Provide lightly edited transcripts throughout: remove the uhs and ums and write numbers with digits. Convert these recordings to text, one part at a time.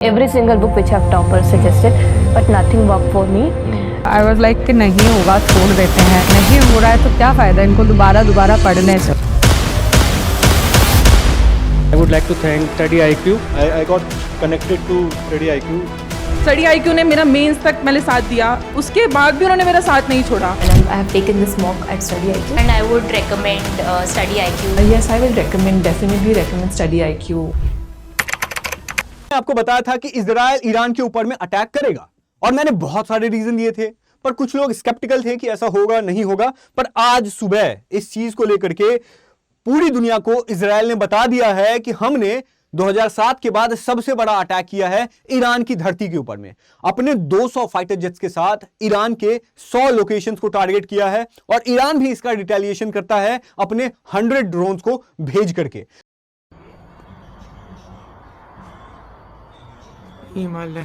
Every single book which I've toppers suggested, but nothing worked for me. I was like कि नहीं होगा छोड़ देते हैं, नहीं हो रहा है तो क्या फ़ायदा इनको दोबारा पढ़ने से। I would like to thank Study IQ. I got connected to Study IQ. Study IQ ने मेरा मेंस तक मैंने साथ दिया, उसके बाद भी उन्होंने मेरा साथ नहीं छोड़ा। And I have taken this mock at Study IQ. And I would recommend Study IQ. Yes, I will definitely recommend Study IQ. मैंने आपको बताया था कि इजराइल ईरान के ऊपर में अटैक करेगा और मैंने बहुत सारे रीजन दिए थे, पर कुछ लोग स्केप्टिकल थे कि ऐसा होगा नहीं होगा। पर आज सुबह इस चीज को लेकर के पूरी दुनिया को इजराइल ने बता दिया है कि हमने 2007 के बाद सबसे बड़ा अटैक किया है ईरान की धरती के ऊपर में। अपने 200 फाइटर जेट्स के साथ ईरान के 100 लोकेशंस को टारगेट किया है और ईरान भी इसका रिटेलिएशन करता है अपने 100 ड्रोन्स को भेज करके। हिमालय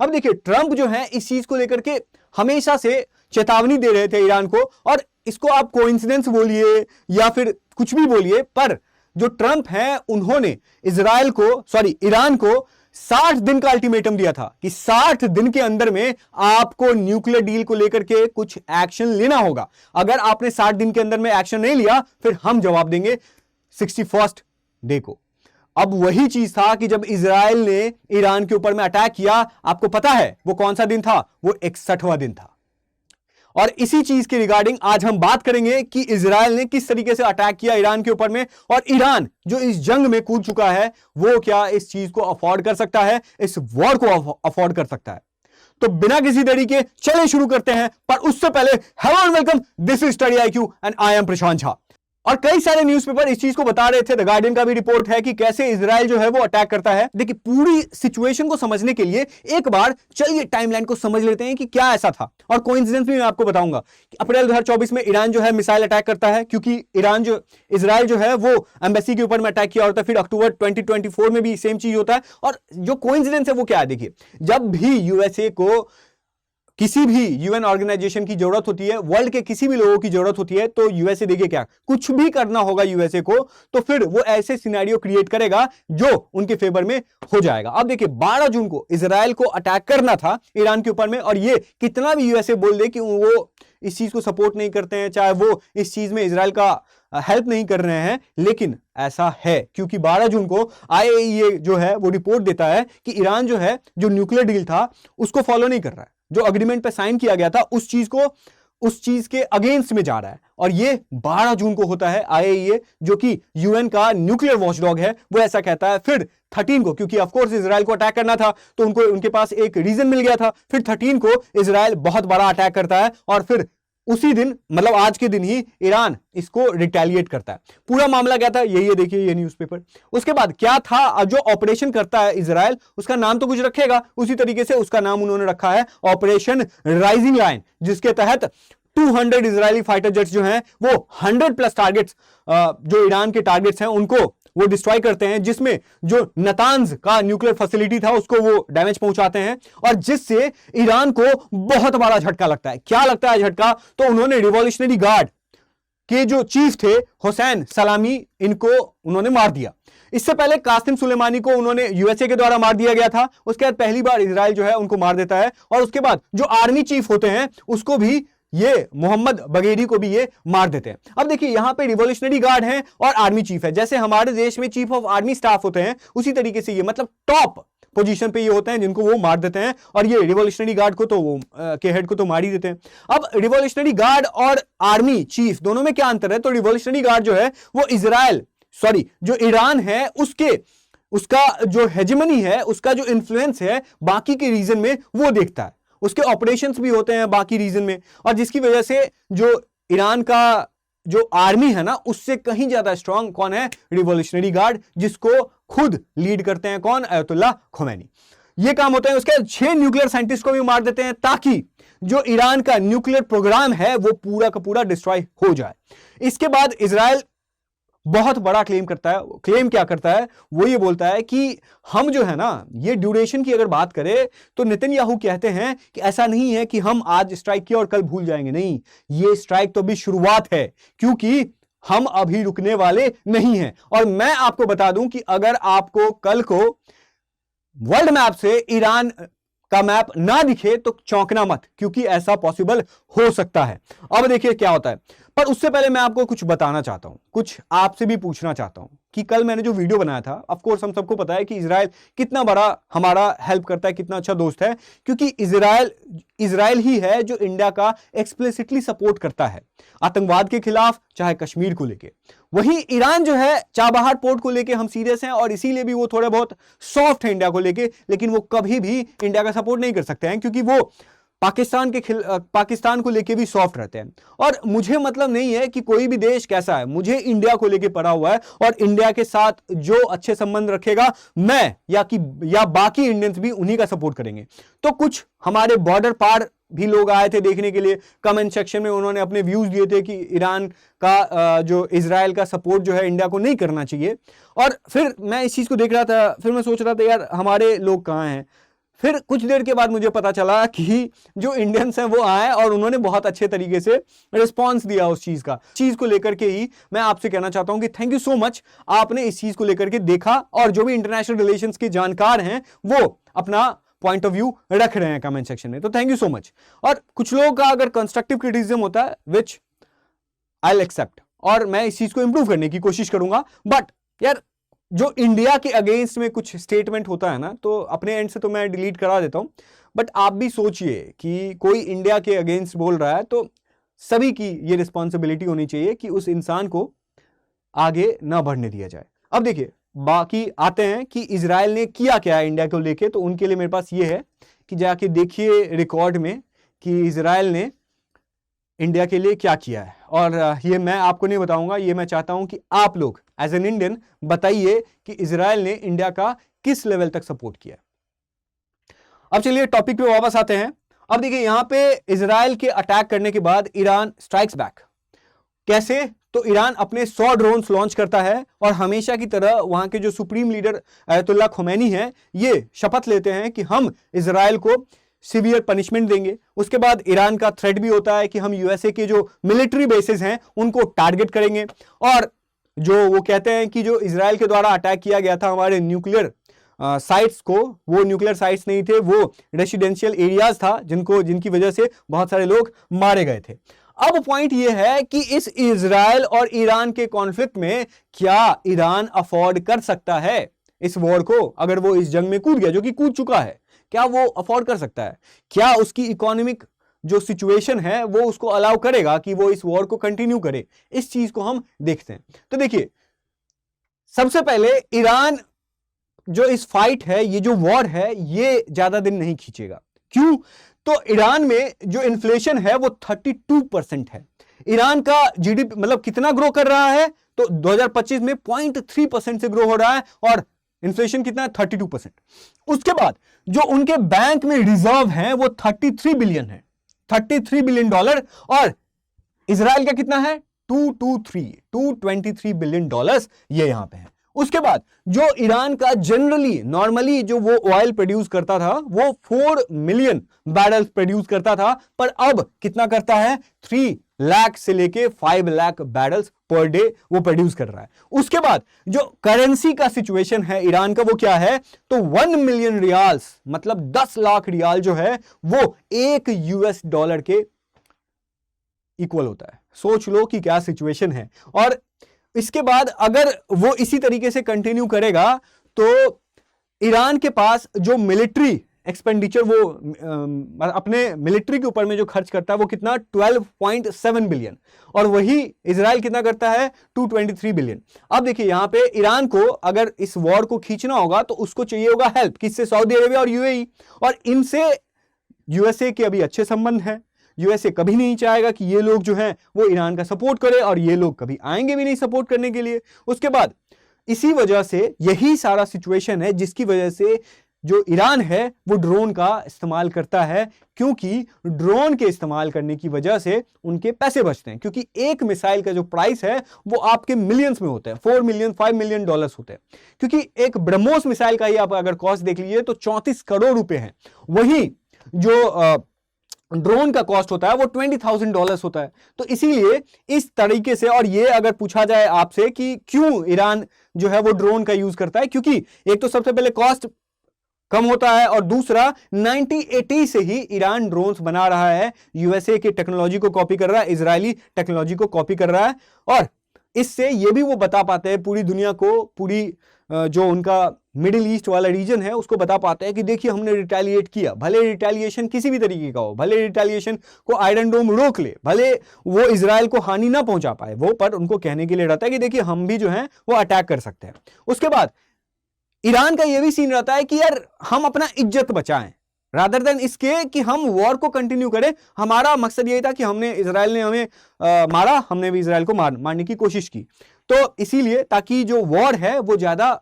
अब देखिए ट्रंप जो है इस चीज को लेकर के हमेशा से चेतावनी दे रहे थे ईरान को, और इसको आप कोइंसिडेंस बोलिए या फिर कुछ भी बोलिए, पर जो ट्रंप हैं उन्होंने ईरान को 60 दिन का अल्टीमेटम दिया था कि 60 दिन के अंदर में आपको न्यूक्लियर डील को लेकर के कुछ एक्शन लेना होगा। अगर आपने 60 दिन के अंदर में एक्शन नहीं लिया फिर हम जवाब देंगे 61st डे को। अब वही चीज था कि जब इजराइल ने ईरान के ऊपर में अटैक किया, आपको पता है वो कौन सा दिन था? वो 61वां दिन था। और इसी चीज के रिगार्डिंग आज हम बात करेंगे कि इजराइल ने किस तरीके से अटैक किया ईरान के ऊपर में, और ईरान जो इस जंग में कूद चुका है वो क्या इस चीज को अफोर्ड कर सकता है, इस वॉर को अफोर्ड कर सकता है। तो बिना किसी देरी के चले शुरू करते हैं, पर उससे पहले hello and welcome, this is study IQ and I am Prashant Jha. और कई सारे न्यूज़पेपर इस चीज को बता रहे थे, द गार्डियन का भी रिपोर्ट है कि कैसे इजराइल जो है वो अटैक करता है। देखिए पूरी सिचुएशन को समझने के लिए एक बार चलिए टाइमलाइन को समझ लेते हैं कि क्या ऐसा था, और कोइंसिडेंस भी मैं आपको बताऊंगा कि अप्रैल 2024 में ईरान जो है मिसाइल अटैक करता है, क्योंकि इजराइल जो है वो एम्बेसी के ऊपर में अटैक किया होता है। फिर अक्टूबर 2024 में भी सेम चीज होता है। और जो कोइंसिडेंस है वो क्या है, देखिए जब भी यूएसए को किसी भी यूएन ऑर्गेनाइजेशन की जरूरत होती है, वर्ल्ड के किसी भी लोगों की जरूरत होती है, तो यूएसए देखिए क्या कुछ भी करना होगा यूएसए को, तो फिर वो ऐसे सिनेरियो क्रिएट करेगा जो उनके फेवर में हो जाएगा। अब देखिए 12 जून को इजराइल को अटैक करना था ईरान के ऊपर में, और ये कितना भी यूएसए बोल दे कि वो इस चीज को सपोर्ट नहीं करते हैं, चाहे वो इस चीज में इजराइल का हेल्प नहीं कर रहे हैं, लेकिन ऐसा है क्योंकि 12 जून को IAEA जो है वो रिपोर्ट देता है कि ईरान जो है जो न्यूक्लियर डील था उसको फॉलो नहीं कर रहा है, जो अग्रीमेंट पे साइन किया गया था उस चीज के अगेंस्ट में जा रहा है। और ये 12 जून को होता है। IAEA जो कि यूएन का न्यूक्लियर वॉचडॉग है वो ऐसा कहता है। फिर 13 को, क्योंकि ऑफ कोर्स इजराइल को अटैक करना था तो उनके पास एक रीजन मिल गया था, फिर 13 को इजराइल बहुत बड़ा अटैक करता है, और फिर उसी दिन मतलब आज के दिन ही ईरान इसको रिटेलिएट करता है। पूरा मामला क्या था यही है, देखिए ये न्यूज़पेपर। उसके बाद क्या था, जो ऑपरेशन करता है इजराइल उसका नाम तो कुछ रखेगा, उसी तरीके से उसका नाम उन्होंने रखा है ऑपरेशन राइजिंग लाइन, जिसके तहत 200 इजरायली फाइटर जेट्स जो हैं वो 100 प्लस टारगेट्स जो ईरान के टारगेट्स हैं उनको वो डिस्ट्रॉय करते हैं, जिसमें जो नतांज का न्यूक्लियर फैसिलिटी था उसको वो डैमेज पहुंचाते हैं, और जिससे ईरान को बहुत बड़ा झटका लगता है। क्या लगता है झटका? तो उन्होंने रिवॉल्यूशनरी गार्ड के जो चीफ थे हुसैन सलामी, इनको उन्होंने मार दिया। इससे पहले कासिम सुलेमानी को उन्होंने यूएसए के द्वारा मार दिया गया था। उसके बाद पहली बार इजराइल जो है उनको मार देता है, और उसके बाद जो आर्मी चीफ होते हैं उसको भी, ये मोहम्मद बगेरी को भी ये मार देते हैं। अब देखिए यहां पे रिवॉल्यूशनरी गार्ड है और आर्मी चीफ है। जैसे हमारे देश में चीफ ऑफ आर्मी स्टाफ होते हैं, उसी तरीके से ये मतलब टॉप पोजीशन पे ये होते हैं जिनको वो मार देते हैं, और ये रिवॉल्यूशनरी गार्ड को तो वो के हेड को तो मार ही देते हैं। अब रिवॉल्यूशनरी गार्ड और आर्मी चीफ दोनों में क्या अंतर है? तो रिवॉल्यूशनरी गार्ड जो है वो जो ईरान है उसका जो हेजेमनी है, उसका जो इन्फ्लुएंस है बाकी के रीजन में वो देखता है। उसके ऑपरेशंस भी होते हैं बाकी रीजन में, और जिसकी वजह से जो ईरान का जो आर्मी है ना उससे कहीं ज्यादा स्ट्रांग कौन है, रिवॉल्यूशनरी गार्ड, जिसको खुद लीड करते हैं कौन, अयतुल्ला खोमैनी। ये काम होता है। उसके 6 न्यूक्लियर साइंटिस्ट को भी मार देते हैं ताकि जो ईरान का न्यूक्लियर प्रोग्राम है वो पूरा का पूरा डिस्ट्रॉय हो जाए। इसके बाद इजराइल बहुत बड़ा क्लेम करता है। क्लेम क्या करता है, वो ये बोलता है कि हम जो है ना, ये ड्यूरेशन की अगर बात करें तो नेतन्याहू कहते हैं कि ऐसा नहीं है कि हम आज स्ट्राइक किया और कल भूल जाएंगे, नहीं, ये स्ट्राइक तो अभी शुरुआत है, क्योंकि हम अभी रुकने वाले नहीं हैं। और मैं आपको बता दूं कि अगर आपको कल को वर्ल्ड मैप से ईरान का मैप ना दिखे तो चौंकना मत, क्योंकि ऐसा पॉसिबल हो सकता है। अब देखिए क्या होता है, पर उससे पहले मैं आपको कुछ बताना चाहता हूं, कुछ आपसे भी पूछना चाहता हूं कि कल मैंने जो वीडियो बनाया था, ऑफ कोर्स हम सबको पता है कि इजराइल कितना बड़ा हमारा हेल्प करता है, कितना अच्छा दोस्त है, क्योंकि इजराइल ही है जो इंडिया का एक्सप्लिसिटली सपोर्ट करता है आतंकवाद के खिलाफ, चाहे कश्मीर को लेके। वहीं ईरान जो है चाबहार पोर्ट को लेके हम सीरियस हैं, और इसीलिए भी वो थोड़े बहुत सॉफ्ट है इंडिया को लेके, लेकिन वो कभी भी इंडिया का सपोर्ट नहीं कर सकते हैं, क्योंकि वो पाकिस्तान को लेके भी सॉफ्ट रहते हैं। और मुझे मतलब नहीं है कि कोई भी देश कैसा है, मुझे इंडिया को लेके पड़ा हुआ है, और इंडिया के साथ जो अच्छे संबंध रखेगा मैं या बाकी इंडियंस भी उन्हीं का सपोर्ट करेंगे। तो कुछ हमारे बॉर्डर पार भी लोग आए थे देखने के लिए, कमेंट सेक्शन में उन्होंने अपने व्यूज दिए थे कि ईरान का जो इजराइल का सपोर्ट जो है इंडिया को नहीं करना चाहिए। और फिर मैं इस चीज को देख रहा था, फिर मैं सोच रहा था यार हमारे लोग कहाँ हैं। फिर कुछ देर के बाद मुझे पता चला कि जो इंडियंस हैं वो आए और उन्होंने बहुत अच्छे तरीके से रिस्पांस दिया उस चीज को लेकर के ही मैं आपसे कहना चाहता हूं कि थैंक यू सो मच, आपने इस चीज को लेकर के देखा, और जो भी इंटरनेशनल रिलेशंस के जानकार हैं वो अपना पॉइंट ऑफ व्यू रख रहे हैं कमेंट सेक्शन में, तो थैंक यू सो मच। और कुछ लोगों का अगर कंस्ट्रक्टिव क्रिटिसिज्म होता है विच आई विल एक्सेप्ट, और मैं इस चीज को इंप्रूव करने की कोशिश करूंगा, बट यार जो इंडिया के अगेंस्ट में कुछ स्टेटमेंट होता है ना, तो अपने एंड से तो मैं डिलीट करा देता हूं, बट आप भी सोचिए कि कोई इंडिया के अगेंस्ट बोल रहा है तो सभी की ये रिस्पॉन्सिबिलिटी होनी चाहिए कि उस इंसान को आगे ना बढ़ने दिया जाए। अब देखिए बाकी आते हैं कि इजराइल ने किया क्या है इंडिया को लेके, तो उनके लिए मेरे पास ये है कि जाके देखिए रिकॉर्ड में कि इजराइल ने इंडिया के लिए क्या किया है। और ये मैं आपको नहीं बताऊंगा, ये मैं चाहता हूं कि आप लोग एज एन इंडियन बताइए कि इजराइल ने इंडिया का किस लेवल तक सपोर्ट किया। अब चलिए टॉपिक पे वापस आते हैं। अब देखिए यहां पे इजराइल के अटैक करने के बाद ईरान स्ट्राइक्स बैक। कैसे? तो ईरान अपने 100 ड्रोन्स लॉन्च करता है, और हमेशा की तरह वहां के जो सुप्रीम लीडर अयतुल्ला खोमैनी हैं ये शपथ लेते हैं कि हम इजराइल को सीवियर पनिशमेंट देंगे। उसके बाद ईरान का थ्रेट भी होता है कि हम यूएसए के जो मिलिट्री बेसिस हैं उनको टारगेट करेंगे, और जो वो कहते हैं कि जो इजराइल के द्वारा अटैक किया गया था हमारे न्यूक्लियर साइट्स को, वो न्यूक्लियर साइट्स नहीं थे, वो रेसिडेंशियल एरियाज था जिनकी वजह से बहुत सारे लोग मारे गए थे। अब पॉइंट ये है कि इस इजराइल और ईरान के कॉन्फ्लिक्ट में क्या ईरान अफोर्ड कर सकता है इस वॉर को? अगर वो इस जंग में कूद गया, जो कि कूद चुका है, क्या वो अफोर्ड कर सकता है? क्या उसकी इकोनॉमिक जो सिचुएशन है वो उसको अलाउ करेगा कि वो इस वॉर को कंटिन्यू करे? इस चीज को हम देखते हैं। तो देखिए सबसे पहले ईरान जो इस फाइट है, ये जो वॉर है, ये ज्यादा दिन नहीं खींचेगा। क्यों? तो ईरान में जो इन्फ्लेशन है वो 32% है। ईरान का जीडीपी मतलब कितना ग्रो कर रहा है? तो 2025 में 0.3% से ग्रो हो रहा है, और इन्फ्लेशन कितना है? 32%। उसके बाद जो उनके बैंक में रिजर्व है वो 33 बिलियन है, $33 बिलियन, और इजराइल का कितना है? 223 बिलियन डॉलर्स ये यहां पे है। उसके बाद जो ईरान का जनरली नॉर्मली जो वो ऑयल प्रोड्यूस करता था वो 4 मिलियन बैरल्स प्रोड्यूस करता था, पर अब कितना करता है? 3 लाख से लेके 5 लाख बैरल्स पर डे वो प्रोड्यूस कर रहा है। उसके बाद जो करेंसी का सिचुएशन है ईरान का वो क्या है? तो 1 मिलियन रियाल्स मतलब 10 लाख रियाल जो है वो $1 के इक्वल होता है। सोच लो कि क्या सिचुएशन है। और इसके बाद अगर वो इसी तरीके से कंटिन्यू करेगा तो ईरान के पास जो मिलिट्री एक्सपेंडिचर वो अपने मिलिट्री के ऊपर में जो खर्च करता है वो कितना? 12.7 बिलियन, और वही इजराइल कितना करता है? 223 बिलियन। अब देखिए यहां पे ईरान को अगर इस वॉर को खींचना होगा तो उसको चाहिए होगा हेल्प, किससे? सऊदी अरेबिया और यूएई, और इनसे यूएसए के अभी अच्छे संबंध हैं। यूएसए कभी नहीं चाहेगा कि ये लोग जो हैं वो ईरान का सपोर्ट करे, और ये लोग कभी आएंगे भी नहीं सपोर्ट करने के लिए। उसके बाद इसी वजह से यही सारा सिचुएशन है जिसकी वजह से जो ईरान है वो ड्रोन का इस्तेमाल करता है, क्योंकि ड्रोन के इस्तेमाल करने की वजह से उनके पैसे बचते हैं। क्योंकि एक मिसाइल का जो प्राइस है वो आपके मिलियंस में होता है, 4 मिलियन 5 मिलियन डॉलर्स होते हैं। क्योंकि एक ब्रह्मोस मिसाइल का ही आप अगर कॉस्ट देख लीजिए तो 34 करोड़ रुपए है। वहीं जो ड्रोन का कॉस्ट होता है वो $20,000 होता है। तो इसीलिए इस तरीके से, और ये अगर पूछा जाए आपसे कि क्यों ईरान जो है वो ड्रोन का यूज करता है, क्योंकि एक तो सबसे पहले कॉस्ट कम होता है, और दूसरा 1980 से ही ईरान ड्रोन्स बना रहा है, यूएसए की टेक्नोलॉजी को कॉपी कर रहा है, इजरायली टेक्नोलॉजी को कॉपी कर रहा है। और इससे ये भी वो बता पाते हैं पूरी दुनिया को, पूरी जो उनका मिडिल ईस्ट वाला रीजन है उसको बता पाते हैं कि देखिए हमने रिटेलिएट किया। भले रिटेलिएशन किसी भी तरीके का हो, भले रिटेलिएशन को आयरन डोम रोक ले, भले वो इजराइल को हानि ना पहुंचा पाए वो, पर उनको कहने के लिए रहता है कि देखिए हम भी जो है वो अटैक कर सकते हैं। उसके बाद ईरान का ये भी सीन रहता है कि यार हम अपना इज्जत बचाएं, रादर देन इसके कि हम वॉर को कंटिन्यू करें। हमारा मकसद यही था कि इजराइल ने हमें मारा, हमने भी इजराइल को मारने की कोशिश की। तो इसीलिए ताकि जो वॉर है वो ज्यादा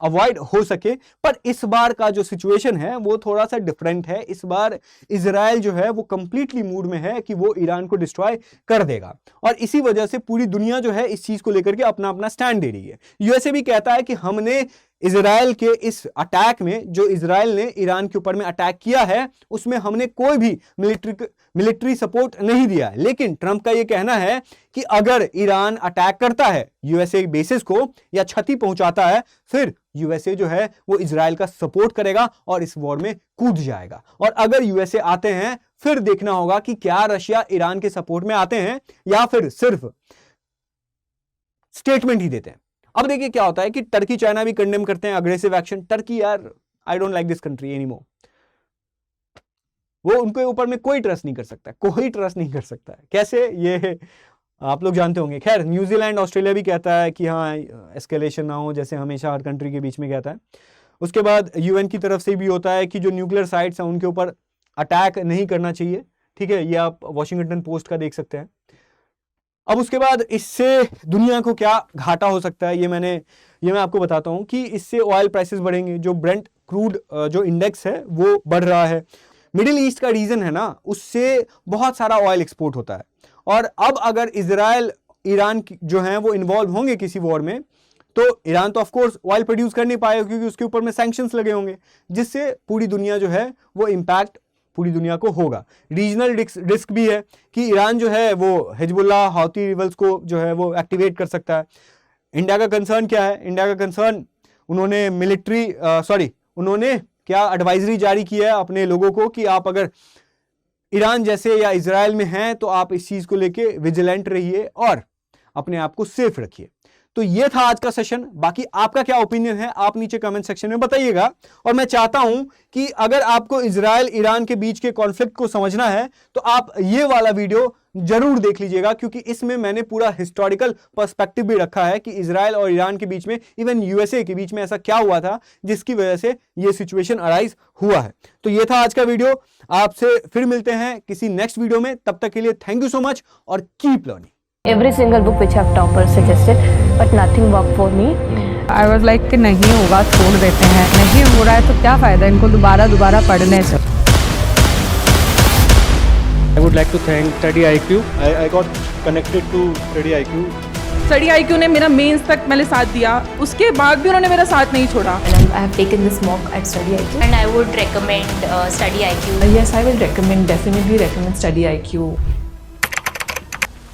अवॉइड हो सके। पर इस बार का जो सिचुएशन है वो थोड़ा सा डिफरेंट है। इस बार इजराइल जो है वो कंप्लीटली मूड में है कि वो ईरान को डिस्ट्रॉय कर देगा, और इसी वजह से पूरी दुनिया जो है इस चीज को लेकर के अपना अपना स्टैंड दे रही है। यूएसए भी कहता है कि हमने इजराइल के इस अटैक में, जो इजराइल ने ईरान के ऊपर में अटैक किया है, उसमें हमने कोई भी मिलिट्री सपोर्ट नहीं दिया है। लेकिन ट्रंप का यह कहना है कि अगर ईरान अटैक करता है यूएसए बेसिस को या क्षति पहुंचाता है, फिर यूएसए जो है वो इजराइल का सपोर्ट करेगा और इस वॉर में कूद जाएगा। और अगर यूएसए आते हैं फिर देखना होगा कि क्या रशिया ईरान के सपोर्ट में आते हैं या फिर सिर्फ स्टेटमेंट ही देते हैं। अब देखिए क्या होता है कि टर्की चाइना भी कंडेम करते हैं अग्रेसिव एक्शन। टर्की, यार I don't like this country anymore. वो उनके ऊपर में कोई ट्रस्ट नहीं कर सकता, कोई ट्रस्ट नहीं कर सकता है। कैसे, ये आप लोग जानते होंगे। खैर, न्यूजीलैंड ऑस्ट्रेलिया भी कहता है कि हाँ एस्केलेशन ना हो, जैसे हमेशा हर कंट्री के बीच में कहता है। उसके बाद यूएन की तरफ से भी होता है कि जो न्यूक्लियर साइट्स हैं उनके ऊपर अटैक नहीं करना चाहिए। ठीक है, ये आप वॉशिंगटन पोस्ट का देख सकते हैं। अब उसके बाद इससे दुनिया को क्या घाटा हो सकता है, ये मैं आपको बताता हूं कि इससे ऑयल प्राइसेस बढ़ेंगे। जो ब्रेंट क्रूड जो इंडेक्स है वो बढ़ रहा है। मिडिल ईस्ट का रीजन है ना, उससे बहुत सारा ऑयल एक्सपोर्ट होता है। और अब अगर इजराइल ईरान जो है वो इन्वॉल्व होंगे किसी वॉर में, तो ईरान तो ऑफकोर्स ऑयल प्रोड्यूस कर नहीं पाएगा क्योंकि उसके ऊपर में सैंक्शंस लगे होंगे, जिससे पूरी दुनिया जो है वो इम्पैक्ट पूरी दुनिया को होगा। रीजनल रिस्क भी है कि ईरान जो है वो हिजबुल्लाह, हौती रिबल्स को जो है वो एक्टिवेट कर सकता है। इंडिया का कंसर्न क्या है? इंडिया का कंसर्न, उन्होंने क्या एडवाइजरी जारी की है अपने लोगों को कि आप अगर ईरान जैसे या इजराइल में हैं तो आप इस चीज को लेके विजिलेंट रहिए और अपने आप को सेफ रखिए। तो ये था आज का सेशन। बाकी आपका क्या ओपिनियन है आप नीचे कमेंट सेक्शन में बताइएगा। और मैं चाहता हूं कि अगर आपको इजराइल ईरान के बीच के कॉन्फ्लिक्ट को समझना है तो आप ये वाला वीडियो जरूर देख लीजिएगा, क्योंकि इसमें मैंने पूरा हिस्टोरिकल पर्सपेक्टिव भी रखा है कि इजराइल और ईरान के बीच में, इवन यूएसए के बीच में ऐसा क्या हुआ था जिसकी वजह से ये सिचुएशन अराइज हुआ है। तो ये था आज का वीडियो। आपसे फिर मिलते हैं किसी नेक्स्ट वीडियो में। तब तक के लिए थैंक यू सो मच और keep learning. Every single book which I've topper suggested, but nothing worked for me. I was like कि नहीं होगा छोड़ देते हैं, नहीं हो रहा है तो क्या फ़ायदा इनको दोबारा पढ़ने से। I would like to thank Study IQ. I got connected to Study IQ. Study IQ ने मेरा मेंस तक मैंने साथ दिया, उसके बाद भी उन्होंने मेरा साथ नहीं छोड़ा। And I have taken this mock at Study IQ, and I would recommend Study IQ. Yes, I will definitely recommend Study IQ.